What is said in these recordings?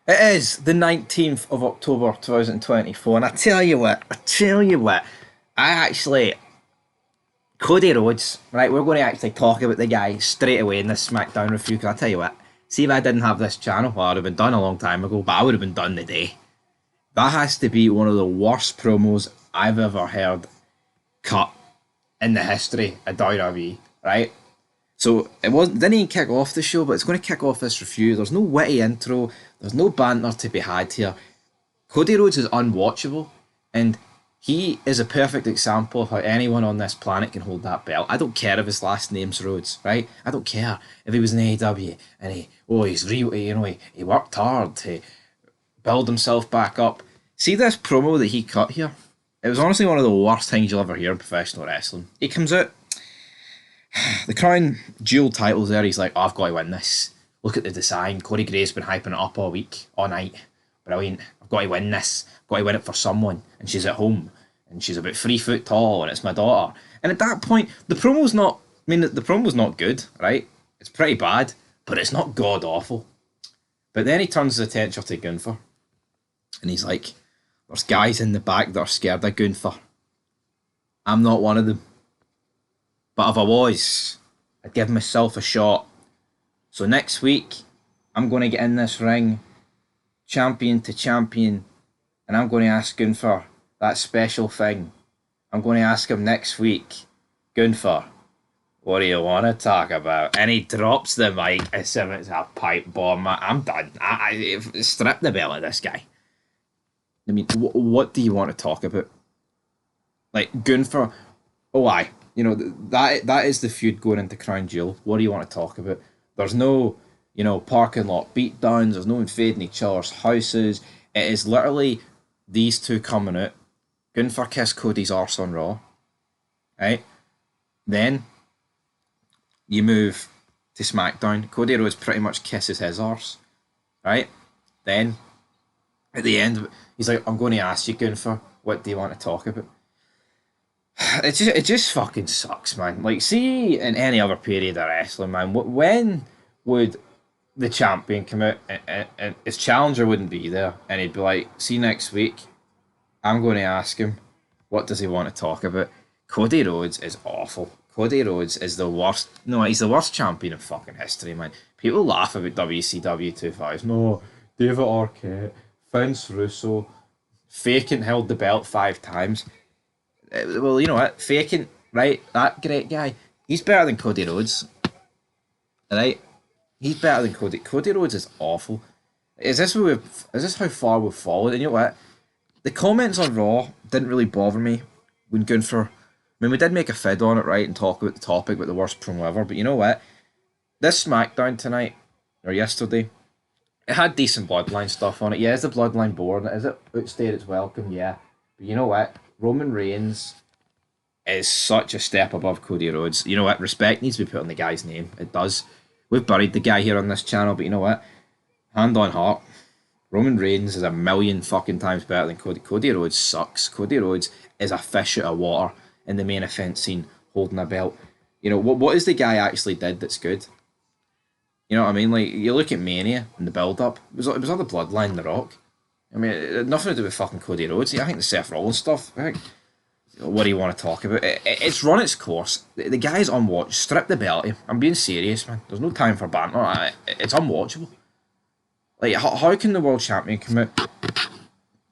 It is the 19th of October 2024, and I tell you what, I actually, Cody Rhodes, right, we're going to actually talk about the guy straight away in this SmackDown review, because I tell you what, see if I didn't have this channel, well, I'd have been done a long time ago, but I would have been done today. That has to be one of the worst promos I've ever heard cut in the history of WWE, right? So didn't even kick off the show, but it's going to kick off this review. There's no witty intro. There's no banter to be had here. Cody Rhodes is unwatchable, and he is a perfect example of how anyone on this planet can hold that belt. I don't care if his last name's Rhodes, right? I don't care if he was in AEW and he's real, he worked hard to build himself back up. See this promo that he cut here? It was honestly one of the worst things you'll ever hear in professional wrestling. He comes out, the Crown Jewel title's there. He's like, oh, I've got to win this. Look at the design. Corey Gray's been hyping it up all week, all night. Brilliant. I've got to win this. I've got to win it for someone. And she's at home. And she's about 3 foot tall. And it's my daughter. And at that point, the promo's not, the promo's not good, right? It's pretty bad. But it's not god awful. But then he turns his attention to Gunther. And he's like, there's guys in the back that are scared of Gunther. I'm not one of them. But if I was, I'd give myself a shot. So next week, I'm going to get in this ring, champion to champion, and I'm going to ask Gunther that special thing. I'm going to ask him next week, Gunther, what do you want to talk about? And he drops the mic as if it's a pipe bomb. I'm done. I strip the belt of this guy. I mean, what do you want to talk about? Like, Gunther, oh aye. That is the feud going into Crown Jewel. What do you want to talk about? There's no, parking lot beatdowns. There's no invading each other's houses. It is literally these two coming out. Gunther kissed Cody's arse on Raw. Right? Then you move to SmackDown. Cody Rhodes pretty much kisses his arse. Right? Then at the end, he's like, I'm going to ask you, Gunther, what do you want to talk about? It just fucking sucks, man. Like, see, in any other period of wrestling, man, when would the champion come out and his challenger wouldn't be there, and he'd be like, see next week, I'm going to ask him, what does he want to talk about? Cody Rhodes is awful. Cody Rhodes is the worst. No, he's the worst champion in fucking history, man. People laugh about WCW 2000. No, David Arquette, Vince Russo, faking held the belt 5 times. Well, you know what? Faking, right? That great guy. He's better than Cody Rhodes. Right? He's better than Cody. Cody Rhodes is awful. Is this how far we've fallen? And you know what? The comments on Raw didn't really bother me when Gunther. We did make a fid on it, right, and talk about the topic about the worst promo ever. But you know what? This SmackDown tonight or yesterday, it had decent Bloodline stuff on it. Yeah, is the Bloodline boring? Is it outstayed its welcome? Yeah. But you know what? Roman Reigns is such a step above Cody Rhodes. You know what? Respect needs to be put on the guy's name. It does. We've buried the guy here on this channel, but you know what? Hand on heart, Roman Reigns is a million fucking times better than Cody. Cody Rhodes sucks. Cody Rhodes is a fish out of water in the main event scene holding a belt. What is the guy actually did that's good? You know what I mean? Like, you look at Mania and the build-up. It was all the Bloodline, The Rock. I mean, it had nothing to do with fucking Cody Rhodes. I think the Seth Rollins stuff, what do you want to talk about? It's run its course. The guy's unwatched. Strip the belt. I'm being serious, man. There's no time for banter. It's unwatchable. Like, how can the world champion come out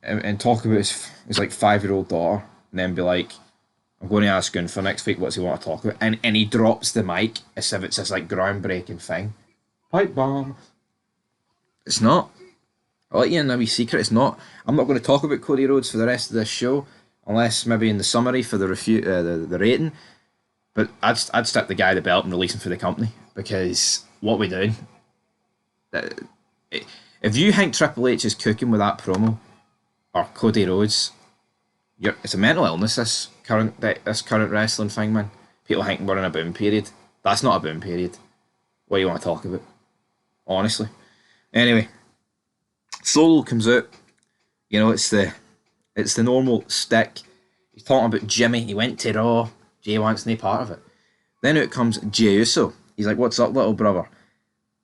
and talk about his like 5-year-old daughter and then be like, I'm going to ask Gunther next week what's he want to talk about, and he drops the mic as if it's this like groundbreaking thing. Pipe bomb. It's not. I'll let you in a wee secret. It's not. I'm not going to talk about Cody Rhodes for the rest of this show, unless maybe in the summary for the review, the rating. But I'd strip the guy the belt and release him for the company, because what we doing? If you think Triple H is cooking with that promo, or Cody Rhodes, it's a mental illness. This current wrestling thing, man. People think we're in a boom period. That's not a boom period. What do you want to talk about? Honestly. Anyway. Solo comes out, it's the normal stick. He's talking about Jimmy. He went to Raw. Jay wants no part of it. Then out comes Jey Uso. He's like, "What's up, little brother?"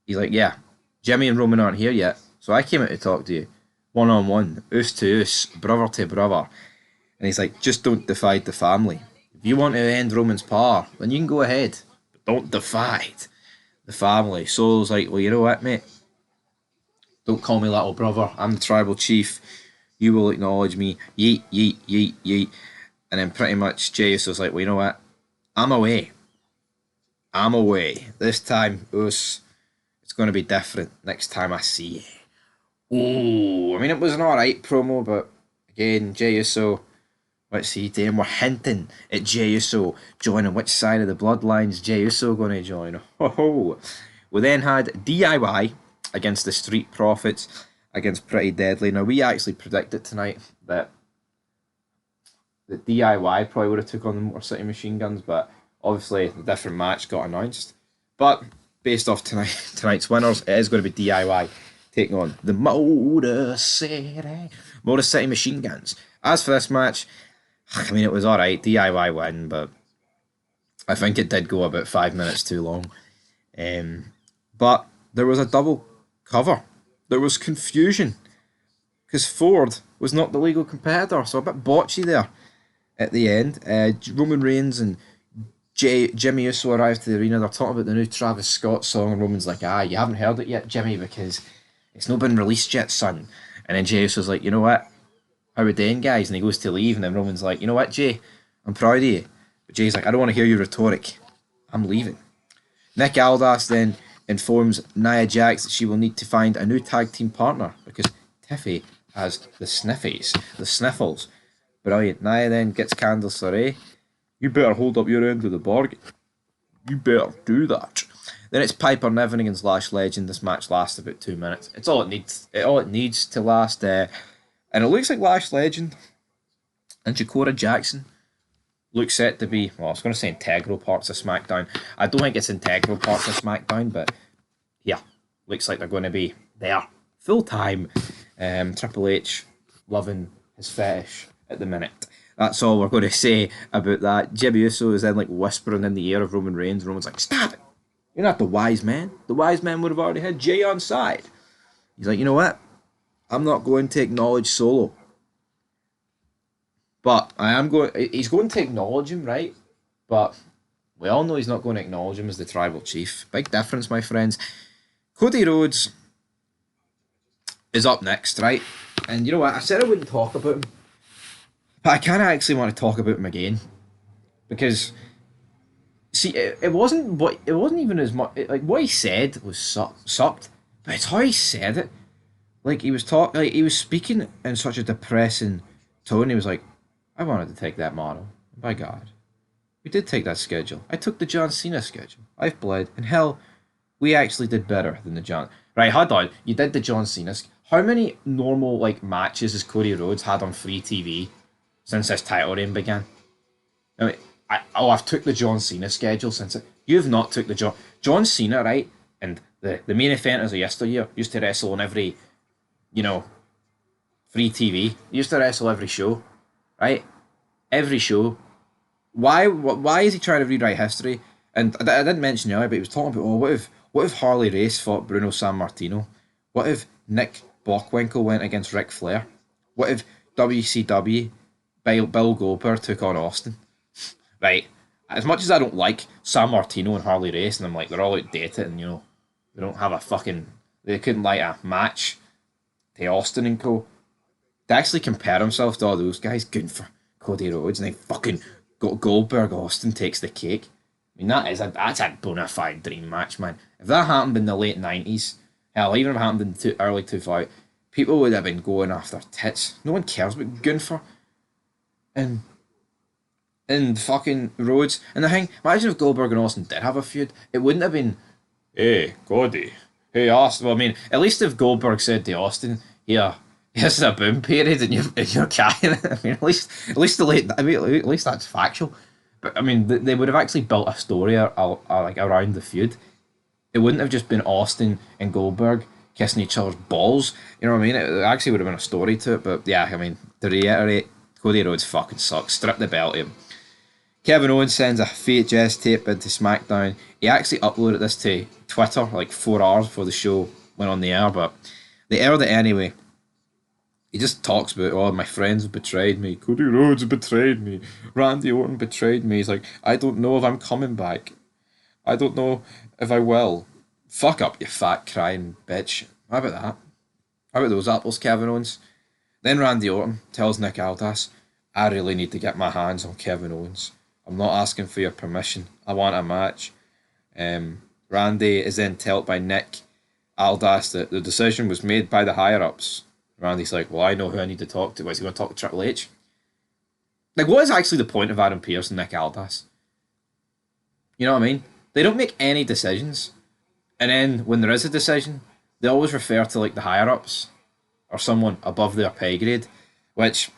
He's like, "Yeah, Jimmy and Roman aren't here yet, So I came out to talk to you, one-on-one, us to us, brother to brother. And he's like, just don't divide the family. If you want to end Roman's power, then you can go ahead. But don't divide the family. Solo's like, well, you know what, mate? Don't call me little brother. I'm the tribal chief. You will acknowledge me. Yeet, yeet, yeet, yeet. And then pretty much Jey Uso's like, well, you know what? I'm away. I'm away. This time, it's going to be different next time I see you. Ooh, I mean, it was an alright promo, but again, Jey Uso, what's he doing? We're hinting at Jey Uso joining. Which side of the bloodlines Jey Uso going to join? Oh, we then had DIY against the Street Profits against Pretty Deadly. Now, we actually predicted tonight that the DIY probably would have took on the Motor City Machine Guns, but obviously the different match got announced. But based off tonight's winners, it is going to be DIY taking on the Motor City Machine Guns. As for this match, I mean, it was alright, DIY win, but I think it did go about 5 minutes too long. But there was a double cover. There was confusion because Ford was not the legal competitor, so a bit botchy there at the end. Roman Reigns and Jimmy Uso arrived to the arena. They're talking about the new Travis Scott song, and Roman's like, you haven't heard it yet, Jimmy, because it's not been released yet, son. And then Jey Uso's like, you know what? How we doing, guys? And he goes to leave, and then Roman's like, you know what, Jey? I'm proud of you. But Jay's like, I don't want to hear your rhetoric. I'm leaving. Nick Aldis then informs Nia Jax that she will need to find a new tag team partner because Tiffy has the sniffies, the sniffles. Brilliant. Nia then gets Candice LeRae. You better hold up your end of the bargain. You better do that. Then it's Piper Niven against Lash Legend. This match lasts about 2 minutes. It's all it needs. All it needs to last. And it looks like Lash Legend and Jakora Jackson look set to be, well, I was going to say integral parts of SmackDown. I don't think it's integral parts of SmackDown, but yeah, looks like they're going to be there full time. Triple H loving his fetish at the minute. That's all we're going to say about that. Jimmy Uso is then like whispering in the ear of Roman Reigns. Roman's like, stop it. You're not the wise man. The wise man would have already had Jey on side. He's like, you know what? I'm not going to acknowledge Solo. But I am going. He's going to acknowledge him, right? But we all know he's not going to acknowledge him as the tribal chief. Big difference, my friends. Cody Rhodes is up next, right? And you know what? I said I wouldn't talk about him, but I kind of actually want to talk about him again because see, it wasn't even as much like what he said was sucked, but it's how he said it. Like he was he was speaking in such a depressing tone. He was like, I wanted to take that model. By God. We did take that schedule. I took the John Cena schedule. I've bled. And hell, we actually did better than the John... Right, hold on. You did the John Cena... How many normal, matches has Cody Rhodes had on free TV since this title reign began? I mean, I've took the John Cena schedule since it... You've not took the John Cena, right? And the main eventers of yesteryear used to wrestle on every, free TV. He used to wrestle every show. Right? Every show. Why is he trying to rewrite history? And I didn't mention earlier, but he was talking about, what if Harley Race fought Bruno Sammartino? What if Nick Bockwinkel went against Ric Flair? What if WCW, Bill Goldberg took on Austin? Right. As much as I don't like Sammartino and Harley Race, and I'm like, they're all outdated, and they don't have they couldn't light a match to Austin and co. To actually compare himself to all those guys, good for Cody Rhodes, and then fucking Goldberg Austin takes the cake. I mean, that's a bona fide dream match, man. If that happened in the late 90s, hell, even if it happened in the early 2000s, people would have been going after tits. No one cares about Gunther and fucking Rhodes. And the thing, imagine if Goldberg and Austin did have a feud, it wouldn't have been, hey, Cody, hey, Austin. Well, I mean, at least if Goldberg said to Austin, yeah, this is a boom period and you're carrying it. I mean, at least the late. I mean, at least that's factual. But I mean, they would have actually built a story around the feud. It wouldn't have just been Austin and Goldberg kissing each other's balls. You know what I mean? It actually would have been a story to it. But yeah, I mean, to reiterate, Cody Rhodes fucking sucks. Strip the belt of him. Kevin Owens sends a VHS tape into SmackDown. He actually uploaded this to Twitter 4 hours before the show went on the air, but They aired it anyway. He just talks about, oh, my friends have betrayed me. Cody Rhodes betrayed me. Randy Orton betrayed me. He's like, I don't know if I'm coming back. I don't know if I will. Fuck up, you fat crying bitch. How about that? How about those apples, Kevin Owens? Then Randy Orton tells Nick Aldis, I really need to get my hands on Kevin Owens. I'm not asking for your permission. I want a match. Randy is then told by Nick Aldis that the decision was made by the higher ups. Randy's like, well, I know who I need to talk to. What, is he going to talk to Triple H? Like, what is actually the point of Adam Pearce and Nick Aldis? You know what I mean? They don't make any decisions. And then when there is a decision, they always refer to like the higher ups or someone above their pay grade, which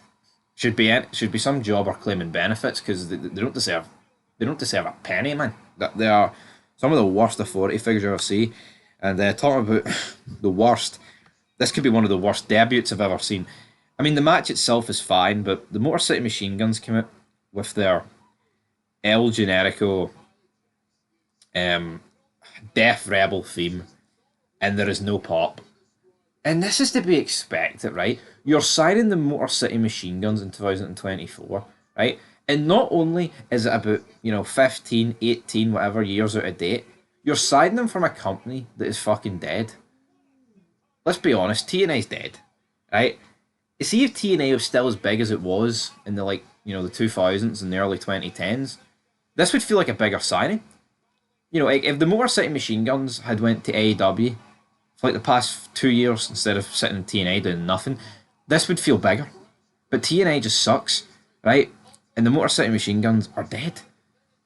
should be some job or claiming benefits because they don't deserve a penny, man. They are some of the worst authority figures I've ever seen. And talking about the worst, this could be one of the worst debuts I've ever seen. I mean, the match itself is fine, but the Motor City Machine Guns came out with their El Generico Death Rebel theme, and there is no pop. And this is to be expected, right? You're signing the Motor City Machine Guns in 2024, right? And not only is it about, 15, 18, whatever years out of date, you're signing them from a company that is fucking dead. Let's be honest, TNA's dead, right? You see, if TNA was still as big as it was in the the 2000s and the early 2010s, this would feel like a bigger signing. If the Motor City Machine Guns had went to AEW for the past 2 years instead of sitting in TNA doing nothing, this would feel bigger. But TNA just sucks, right? And the Motor City Machine Guns are dead.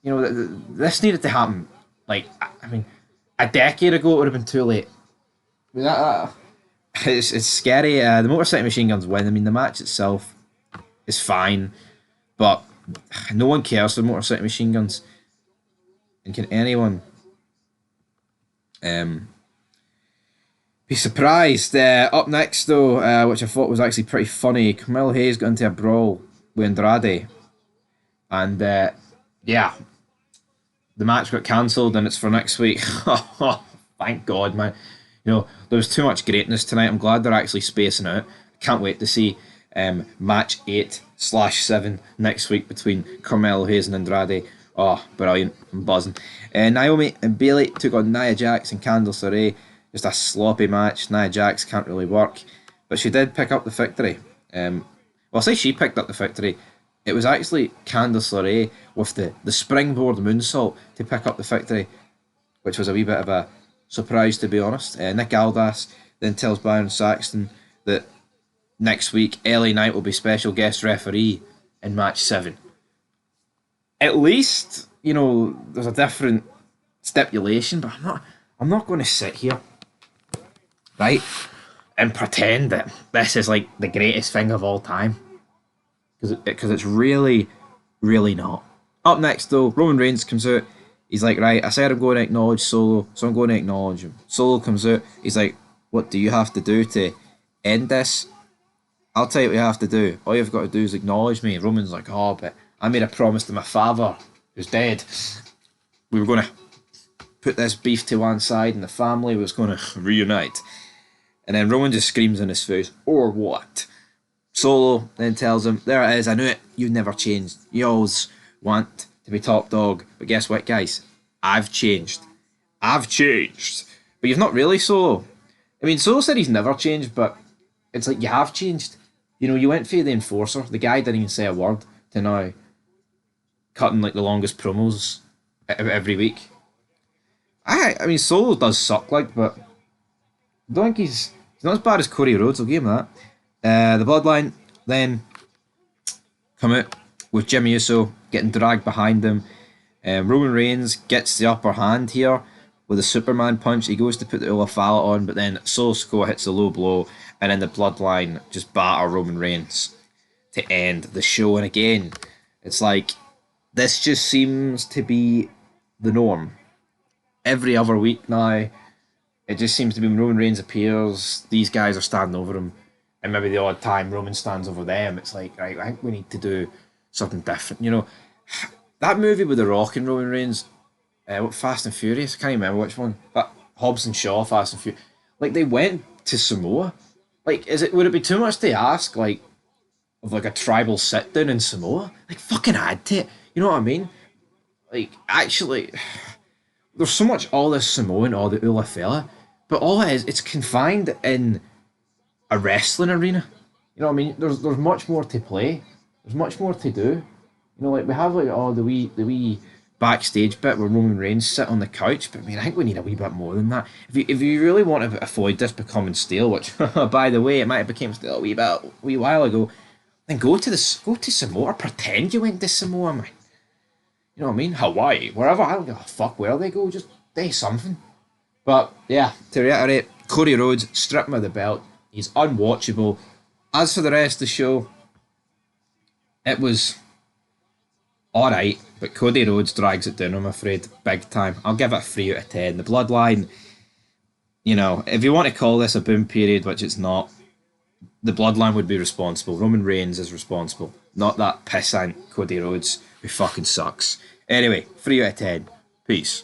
This needed to happen. A decade ago it would have been too late. It's scary. The Motor City Machine Guns win. I mean, the match itself is fine, but no one cares for the Motor City Machine Guns. And can anyone be surprised? Up next, though, which I thought was actually pretty funny, Carmelo Hayes got into a brawl with Andrade. And, the match got cancelled and it's for next week. Thank God, man. There was too much greatness tonight. I'm glad they're actually spacing out. Can't wait to see match 8/7 next week between Carmelo Hayes and Andrade. Oh, brilliant. I'm buzzing. Naomi and Bayley took on Nia Jax and Candice LeRae. Just a sloppy match. Nia Jax can't really work, but she did pick up the victory. I'll say she picked up the victory. It was actually Candice LeRae with the springboard moonsault to pick up the victory, which was a wee bit of a surprise, to be honest. Nick Aldis then tells Byron Saxton that next week LA Knight will be special guest referee in match 7. At least, there's a different stipulation, but I'm not going to sit here, right, and pretend that this is like the greatest thing of all time, because it's really, really not. Up next, though, Roman Reigns comes out. He's like, right, I said I'm going to acknowledge Solo, so I'm going to acknowledge him. Solo comes out. He's like, what do you have to do to end this? I'll tell you what you have to do. All you've got to do is acknowledge me. Roman's like, oh, but I made a promise to my father, who's dead. We were going to put this beef to one side and the family was going to reunite. And then Roman just screams in his face, or what? Solo then tells him, there it is, I knew it, you've never changed. You always want to be top dog. But guess what, guys? I've changed. But you've not really, Solo. I mean, Solo said he's never changed, but it's like you have changed. You went for the Enforcer. The guy didn't even say a word to now cutting like the longest promos every week. I mean, Solo does suck, but I don't think he's not as bad as Cody Rhodes. I'll give him that. The Bloodline then come out with Jimmy Uso getting dragged behind him. Roman Reigns gets the upper hand here with a Superman punch. He goes to put the Ulafala on, but then Solo Sikoa hits a low blow, and then the Bloodline just batter Roman Reigns to end the show. And again, it's like, this just seems to be the norm. Every other week now, it just seems to be when Roman Reigns appears, these guys are standing over him, and maybe the odd time Roman stands over them. It's like, right, I think we need to do something different. That movie with The Rock and Roman Reigns, Fast and Furious, I can't remember which one, but Hobbs and Shaw, Fast and Furious, like they went to Samoa? Like, would it be too much to ask, like, of like a tribal sit down in Samoa? Like, fucking add to it. You know what I mean? Like, actually, there's so much all this Samoan, all the Ula fella, but all it is, it's confined in a wrestling arena. You know what I mean? There's much more to play. There's much more to do. You know, like we have like the wee backstage bit where Roman Reigns sit on the couch, but I mean I think we need a wee bit more than that. If you really want to avoid this becoming stale, which by the way it might have become stale a wee while ago, then go to Samoa or pretend you went to Samoa, man. You know what I mean? Hawaii, wherever, I don't give a fuck where they go, just do something. But yeah, to reiterate, Cody Rhodes, strip him of the belt. He's unwatchable. As for the rest of the show, it was alright, but Cody Rhodes drags it down, I'm afraid, big time. I'll give it a 3 out of 10. The Bloodline, you know, if you want to call this a boom period, which it's not, the Bloodline would be responsible. Roman Reigns is responsible, not that pissant Cody Rhodes who fucking sucks. Anyway, 3 out of 10. Peace.